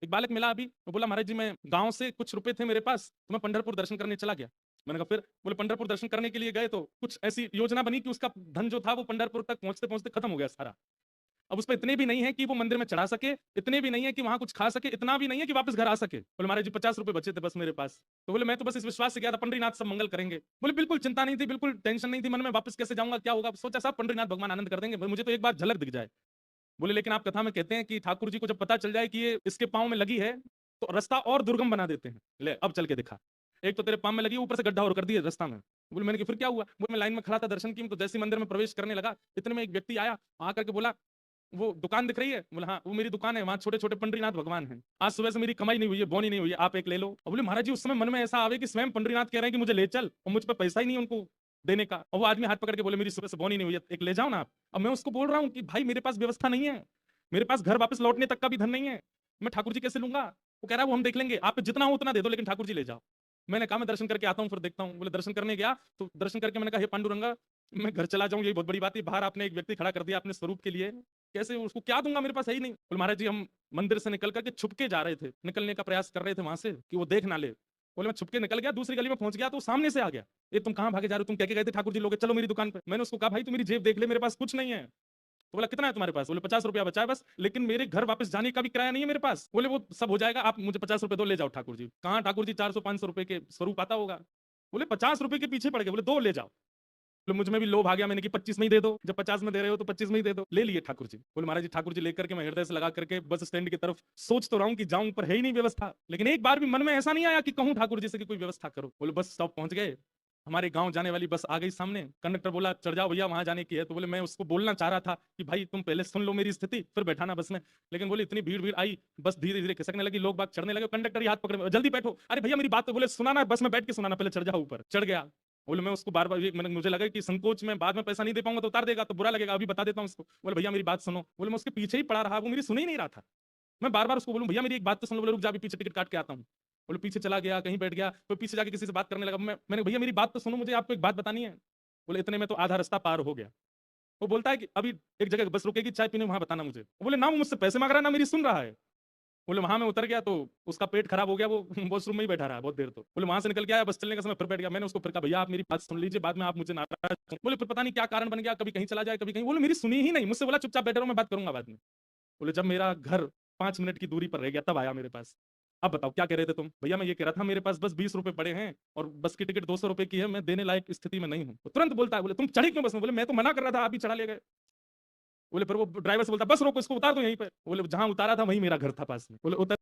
एक बालक मिला अभी, वो बोला महाराज जी मैं गांव से कुछ रुपए थे मेरे पास, तो मैं पंढरपुर दर्शन करने चला गया। मैंने कहा फिर? बोले पंढरपुर दर्शन करने के लिए गए तो कुछ ऐसी योजना बनी कि उसका धन जो था वो पंढरपुर तक पहुंचते पहुंचते खत्म हो गया सारा। अब उसपे इतने भी नहीं है कि वो मंदिर में चढ़ा सके, इतने भी नहीं है कि वहां कुछ खा सके, इतना भी नहीं है कि वापस घर आ सके। बोले महाराज जी 50 रुपए बचे थे बस मेरे पास। तो बोले मैं तो बस इस विश्वास से गया था पंडरीनाथ सब मंगल करेंगे। बोले बिल्कुल चिंता नहीं थी, बिल्कुल टेंशन नहीं थी मन में, वापस कैसे जाऊंगा क्या होगा, सोचा साहब पंडरीनाथ भगवान आनंद कर देंगे, मुझे तो एक बार झलक दिख जाए। बोले लेकिन आप कथा में कहते हैं कि ठाकुर जी को जब पता चल जाए कि ये इसके पाँव में लगी है तो रास्ता और दुर्गम बना देते हैं। ले अब चल के दिखा, एक तो तेरे पाँव में लगी, ऊपर से गड्ढा और कर दिए रास्ता में। बोले मैंने कि फिर क्या हुआ? बोले मैं लाइन में खड़ा था दर्शन की, तो जैसे मंदिर में प्रवेश करने लगा इतने में एक व्यक्ति आया, आकर के बोला वो दुकान दिख रही है? बोला हाँ वो मेरी दुकान है, वहां छोटे छोटे पंडरीनाथ भगवान हैं, आज सुबह से मेरी कमाई नहीं हुई है, बोनी नहीं हुई है, आप एक ले लो। और बोले महाराज जी उस समय मन में ऐसा आवे कि स्वयं पंडरीनाथ कह रहे हैं कि मुझे ले चल, और मुझ पर पैसा ही नहीं उनको देने का, और वो आदमी हाथ पकड़ के बोले मेरी सुबह से बोनी नहीं हुई है, एक ले जाओ ना आप। अब मैं उसको बोल रहा हूँ कि भाई मेरे पास व्यवस्था नहीं है, मेरे पास घर वापस लौटने तक का भी धन नहीं है, मैं ठाकुर जी कैसे लूंगा? वो कह रहा है वो हम देख लेंगे, आप जितना हो उतना दे दो लेकिन ठाकुर जी ले जाओ। मैंने कहा मैं दर्शन करके आता हूँ फिर देखता हूँ। बोले दर्शन करने गया तो दर्शन करके मैंने कहा हे पांडुरंगा मैं घर चला जाऊँ, ये बहुत बड़ी बात है, बाहर आपने एक व्यक्ति खड़ा कर दिया अपने स्वरूप के लिए, कैसे उसको क्या दूंगा, मेरे पास है ही नहीं। बोले महाराज जी हम मंदिर से निकल करके छुपके जा रहे थे, निकलने का प्रयास कर रहे थे वहां से कि वो देख ना ले। बोले मैं छुपके निकल गया, दूसरी गली में पहुंच गया तो सामने से आ गया, ये तुम कहाँ भागे जा रहे हो, तुम क्या गए थे ठाकुर जी लोगे, चलो मेरी दुकान पे। मैंने उसको कहा भाई तू मेरी जेब देख ले, मेरे पास कुछ नहीं है। तो बोला कितना है तुम्हारे पास? बोले 50 रुपया बचा है बस, लेकिन मेरे घर वापस जाने का भी किराया नहीं है मेरे पास। बोले वो सब हो जाएगा, आप मुझे 50 रुपए दो, ले जाओ ठाकुर जी। कहाँ ठाकुर जी 400-500 रुपए के स्वरूप आता होगा। बोले 50 रुपए के पीछे पड़ गए, बोले दो ले जाओ। बोले मुझ में भी लोभ आ गया, मैंने कि 25 में ही दे दो, जब 50 में दे रहे हो तो 25 में ही दे दो। ले लिए ठाकुर जी। बोले महाराज जी ठाकुर जी लेकर के मैं हृदय से लगा करके बस स्टैंड की तरफ सोच तो रहा हूँ कि जाऊं, पर है ही नहीं व्यवस्था। लेकिन एक बार भी मन में ऐसा नहीं आया कि कहूं ठाकुर जी से कि कोई व्यवस्था करो। बोले बस स्टॉप पहुंच गए, हमारे गांव जाने वाली बस आ गई सामने, कंडक्टर बोला चढ़ जाओ भैया वहां जाने की है। तो बोले मैं उसको बोलना चाह रहा था कि भाई तुम पहले सुन लो मेरी स्थिति फिर बैठाना बस में, लेकिन बोले इतनी भीड़ भीड़ आई, बस धीरे धीरे खिसकने लगी, लोग बाग चढ़ने लगे, कंडक्टर ही हाथ पकड़े जल्दी बैठो, अरे भैया मेरी बात तो बोले सुनाना, बस में बैठ के सुनाना, पहले चढ़ जाओ ऊपर। चढ़ गया। बोले मैं उसको बार बार मैंने मुझे लगा कि संकोच में बाद में पैसा नहीं दे पाऊंगा तो उतार देगा तो बुरा लगेगा, अभी बता देता हूँ उसको। बोले भैया मेरी बात सुनो। बोले मैं उसके पीछे ही पड़ा रहा, वो मेरी सुन ही नहीं रहा था। मैं बार बार उसको बोलूं भैया मेरी एक बात तो सुन लो, बोले रुक जा अभी पीछे टिकट काट के आता हूँ। बोले पीछे चला गया, कहीं बैठ गया, तो पीछे जाके किसी से बात करने लगा। मैंने भैया मेरी बात तो सुनो, मुझे आपको एक बात बतानी है। बोले इतने में तो आधा रास्ता पार हो गया। वो बोलता है कि अभी एक जगह बस रुकेगी चाय पीने, वहां बताना मुझे। बोले ना वो मुझसे पैसे मांग रहा है ना मेरी सुन रहा है। बोले वहां में उतर गया तो उसका पेट खराब हो गया, वो वॉशरूम में ही बैठा रहा बहुत देर। तो बोले वहां से निकल के आया, बस चलने का समय फिर बैठ गया। मैंने उसको फिर कहा भैया आप मेरी बात सुन लीजिए, बाद में आप मुझे नाराज। बोले फिर पता नहीं क्या कारण बन गया, कभी कहीं चला जाए कभी कहीं। बोले मेरी सुनी ही नहीं, मुझसे बोला चुपचाप बैठे रहो मैं बात करूंगा बाद में। बोले जब मेरा घर 5 मिनट की दूरी पर रह गया तब आया मेरे पास। अब बताओ क्या कह रहे थे तुम? भैया मैं ये कह रहा था मेरे पास बस 20 रुपए पड़े हैं और बस की टिकट 200 रुपए की है, मैं देने लायक स्थिति में नहीं हूँ। तो तुरंत बोलता है बोले तुम चढ़ी क्यों बस में? बोले मैं तो मना कर रहा था, आप ही चढ़ा ले गए। बोले फिर वो ड्राइवर से बोलता बस रोको इसको उतार दो यहीं पे। बोले जहां उतारा था वहीं मेरा घर था पास में। बोले उतर